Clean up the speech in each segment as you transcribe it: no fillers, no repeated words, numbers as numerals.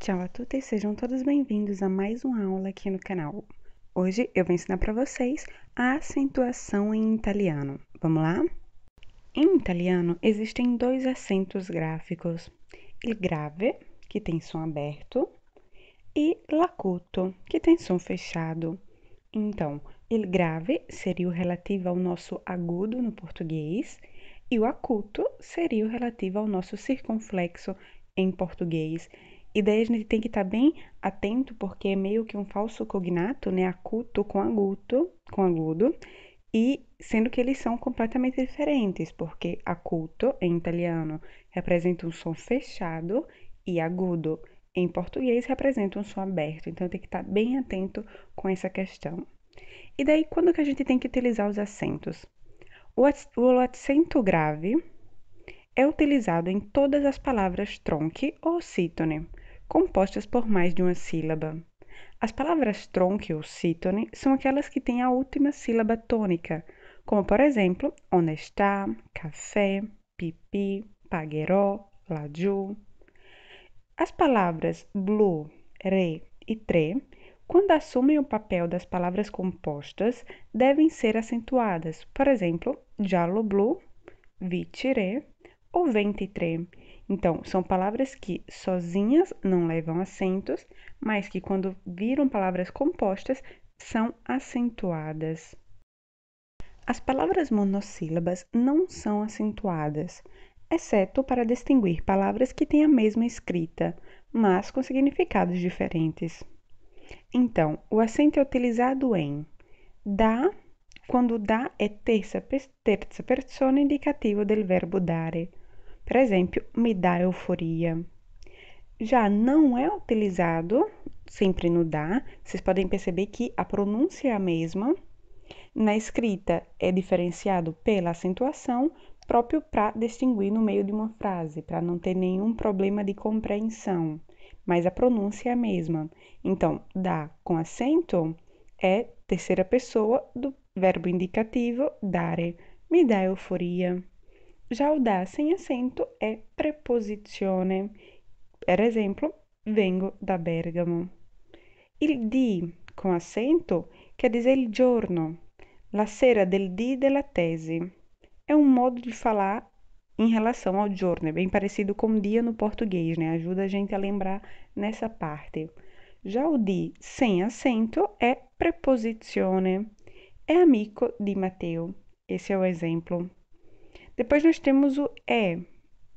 Ciao a tutti e sejam todos bem-vindos a mais uma aula aqui no canal. Hoje eu vou ensinar para vocês a acentuação em italiano. Vamos lá? Em italiano existem dois acentos gráficos, il grave, que tem som aberto, e l'acuto, que tem som fechado. Então, il grave seria o relativo ao nosso agudo no português, e o acuto seria o relativo ao nosso circunflexo em português. E daí a gente tem que estar bem atento, porque é meio que um falso cognato, né? Acuto com agudo, e sendo que eles são completamente diferentes, porque acuto, em italiano, representa um som fechado e agudo, em português, representa um som aberto. Então, tem que estar bem atento com essa questão. E daí, quando que a gente tem que utilizar os acentos? O acento grave é utilizado em todas as palavras tronque ou cítone, compostas por mais de uma sílaba. As palavras tronque ou cítone são aquelas que têm a última sílaba tônica, como por exemplo, onestà, café, pipì, pagherò, laggiù. As palavras blu, re e tre, quando assumem o papel das palavras compostas, devem ser acentuadas. Por exemplo, giallo-blu, vici-re ou venti-tre. Então, são palavras que sozinhas não levam acentos, mas que quando viram palavras compostas, são acentuadas. As palavras monossílabas não são acentuadas, exceto para distinguir palavras que têm a mesma escrita, mas com significados diferentes. Então, o acento é utilizado em da, quando da é terza persona indicativo del verbo dare. Por exemplo, me dá euforia. Já não é utilizado sempre no dá. Vocês podem perceber que a pronúncia é a mesma. Na escrita é diferenciado pela acentuação, próprio para distinguir no meio de uma frase, para não ter nenhum problema de compreensão. Mas a pronúncia é a mesma. Então, dá com acento é terceira pessoa do verbo indicativo dare. Me dá euforia. Já o dá sem acento é preposizione. Per esempio, vengo da Bergamo. Il di com acento quer dizer il giorno, la sera del di della tesi. É um modo de falar em relação ao giorno, é bem parecido com dia no português, né? Ajuda a gente a lembrar nessa parte. Já o di sem acento é preposizione. É amico di Matteo. Esse é o exemplo. Depois nós temos o é,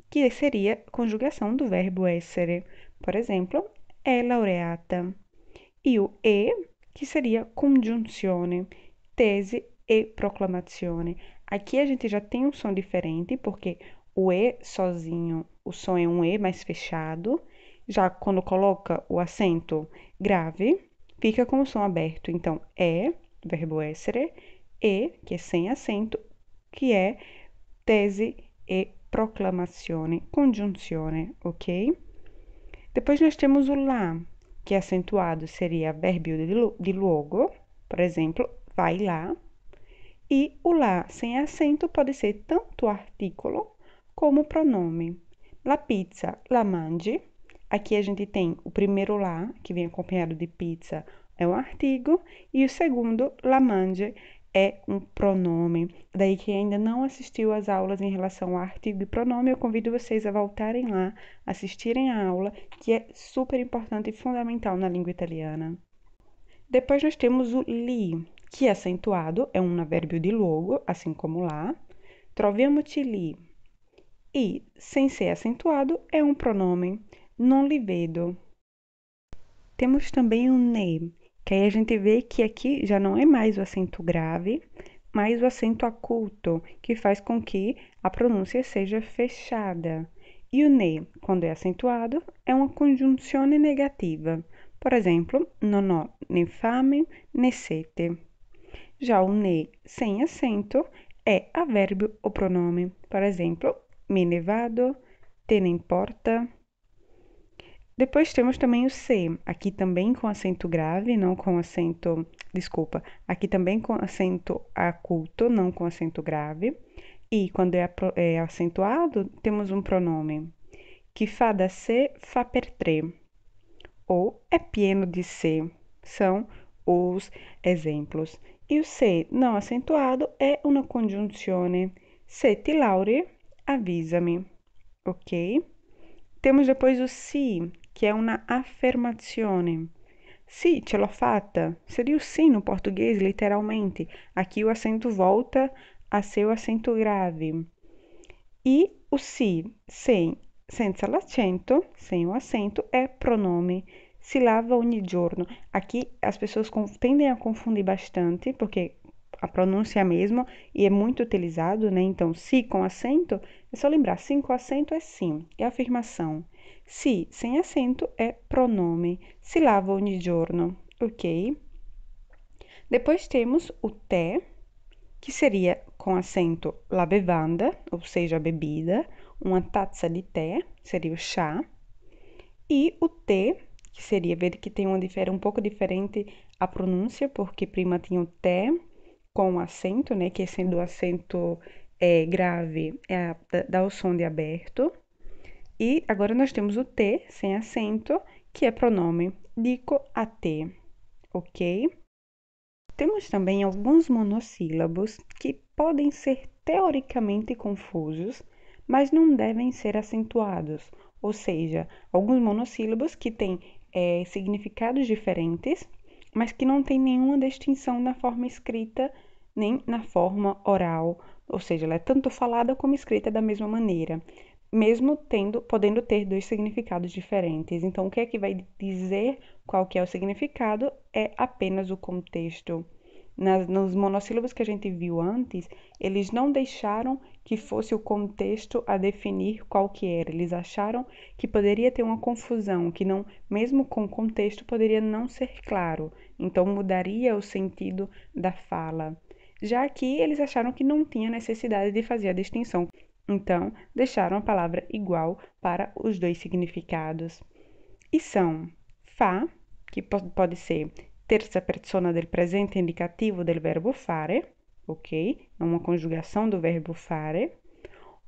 que seria a conjugação do verbo essere. Por exemplo, è laureata. E o que seria congiunzione, tese e proclamazione. Aqui a gente já tem um som diferente, porque o e sozinho, o som é um e mais fechado. Já quando coloca o acento grave, fica com o som aberto. Então, verbo essere, e, que é sem acento, que é tese e proclamazione, congiunzione, ok? Depois nós temos o lá, que é acentuado seria verbio de luogo, por exemplo, vai lá. E o lá sem acento pode ser tanto artículo como pronome. La pizza, la mangi. Aqui a gente tem o primeiro lá, que vem acompanhado de pizza, é um artigo, e o segundo, la mangi, é um pronome. Daí que ainda não assistiu às aulas em relação ao artigo e pronome, eu convido vocês a voltarem lá, assistirem a aula, que é super importante e fundamental na língua italiana. Depois nós temos o li, que é acentuado, é um advérbio de luogo, assim como lá. Troviamo-ti lì. E, sem ser acentuado, é um pronome. Non li vedo. Temos também o ne, que aí a gente vê que aqui já não é mais o acento grave, mas o acento acuto, que faz com que a pronúncia seja fechada. E o ne, quando é acentuado, é uma congiunzione negativa. Por exemplo, non ho né fame né sete. Já o ne sem acento é advérbio ou pronome. Por exemplo, me ne vado, te ne importa. Depois temos também o C, aqui também com acento grave, não com acento, desculpa, aqui também com acento acuto, não com acento grave. E quando é acentuado, temos um pronome que fa da sé, fa per tre. ou é pieno di sé, são os exemplos. E o se não acentuado é uma congiunzione. Se ti lauri, avisa-me, ok? Temos depois o si, que é uma affermazione. Sì, ce l'ho fatta. Seria o sim no português, literalmente. Aqui o acento volta a ser o acento grave. E o si, senza l'accento, sem o acento, é pronome. Si lava ogni giorno. Aqui as pessoas tendem a confundir bastante, porque a pronúncia é a mesma e é muito utilizado, né? Então, si com acento, é só lembrar, sim com acento é sim, é afirmação. Si sem acento é pronome. Si lava ogni giorno, ok? Depois temos o te, que seria com acento la bevanda, ou seja, a bebida, uma taça de té, seria o chá. E o T, que seria, ver que tem um pouco diferente a pronúncia, porque prima tinha o T com acento, né? Que sendo o acento grave, dá o som de aberto. E agora nós temos o T sem acento, que é pronome. Dico a te, ok? Temos também alguns monossílabos que podem ser teoricamente confusos, mas não devem ser acentuados, ou seja, alguns monossílabos que têm significados diferentes, mas que não têm nenhuma distinção na forma escrita nem na forma oral, ou seja, ela é tanto falada como escrita da mesma maneira, mesmo podendo ter dois significados diferentes. Então, o que é que vai dizer qual que é o significado é apenas o contexto. Nos monossílabos que a gente viu antes, eles não deixaram que fosse o contexto a definir qual que era. Eles acharam que poderia ter uma confusão, que não, mesmo com o contexto, poderia não ser claro. Então, mudaria o sentido da fala. Já aqui, eles acharam que não tinha necessidade de fazer a distinção. Então, deixaram a palavra igual para os dois significados. E são fa, que pode ser terza persona del presente indicativo del verbo fare, ok? É uma conjugação do verbo fare.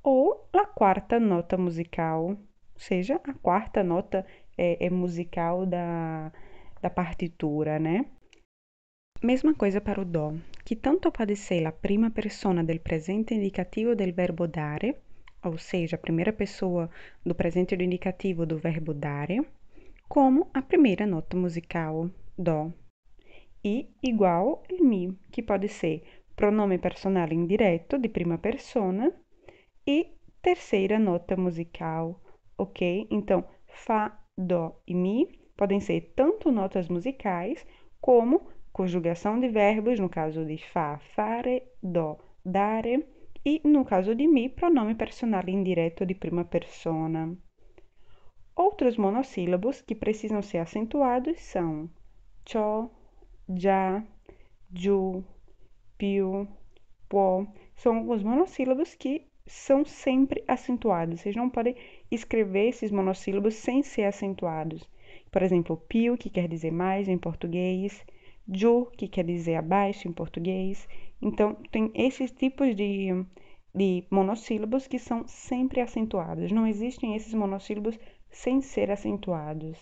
Ou a quarta nota musical, ou seja, a quarta nota musical da partitura, né? Mesma coisa para o dó, que tanto pode ser a prima persona del presente indicativo del verbo dare, ou seja, a primeira pessoa do presente do indicativo do verbo dare, como a primeira nota musical, dó. E igual il mi, que pode ser pronome personale indiretto de prima persona e terceira nota musical, ok? Então, fá, dó e mi podem ser tanto notas musicais como conjugação de verbos, no caso de fá, fare, dó, dare, e no caso de mi, pronome personale indiretto de prima persona. Outros monossílabos que precisam ser acentuados são ciò, già, giù, più, può. São alguns monossílabos que são sempre acentuados. Vocês não podem escrever esses monossílabos sem ser acentuados. Por exemplo, più, que quer dizer mais em português, giù, que quer dizer abaixo em português. Então, tem esses tipos de monossílabos que são sempre acentuados. Não existem esses monossílabos sem ser acentuados.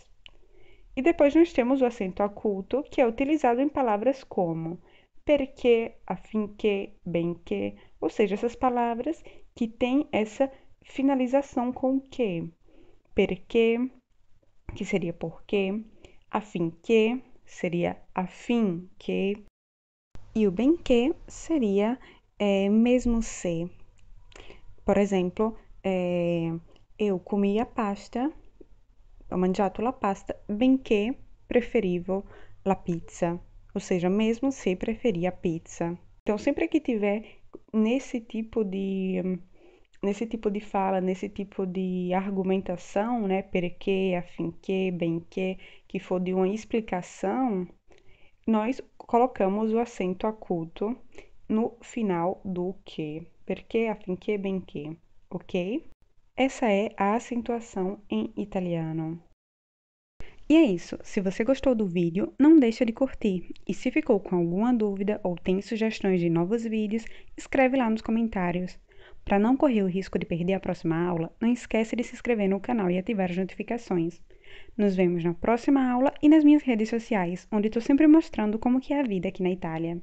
E depois nós temos o acento oculto, que é utilizado em palavras como perché, affinché, benché, ou seja, essas palavras que têm essa finalização com que. Perché, que seria porque, affinché, seria afim que, e o benché seria mesmo se. Por exemplo, eu comi a pasta, ho mangiato la pasta, benché preferivo la pizza. Ou seja, mesmo se preferir a pizza. Então, sempre que tiver nesse tipo de fala, nesse tipo de argumentação, né, perquê, afinquê, benquê, que for de uma explicação, nós colocamos o acento acuto no final do que. Perché, afinché, benché, ok? Essa é a acentuação em italiano. E é isso. Se você gostou do vídeo, não deixa de curtir. E se ficou com alguma dúvida ou tem sugestões de novos vídeos, escreve lá nos comentários. Para não correr o risco de perder a próxima aula, não esquece de se inscrever no canal e ativar as notificações. Nos vemos na próxima aula e nas minhas redes sociais, onde estou sempre mostrando como que é a vida aqui na Itália.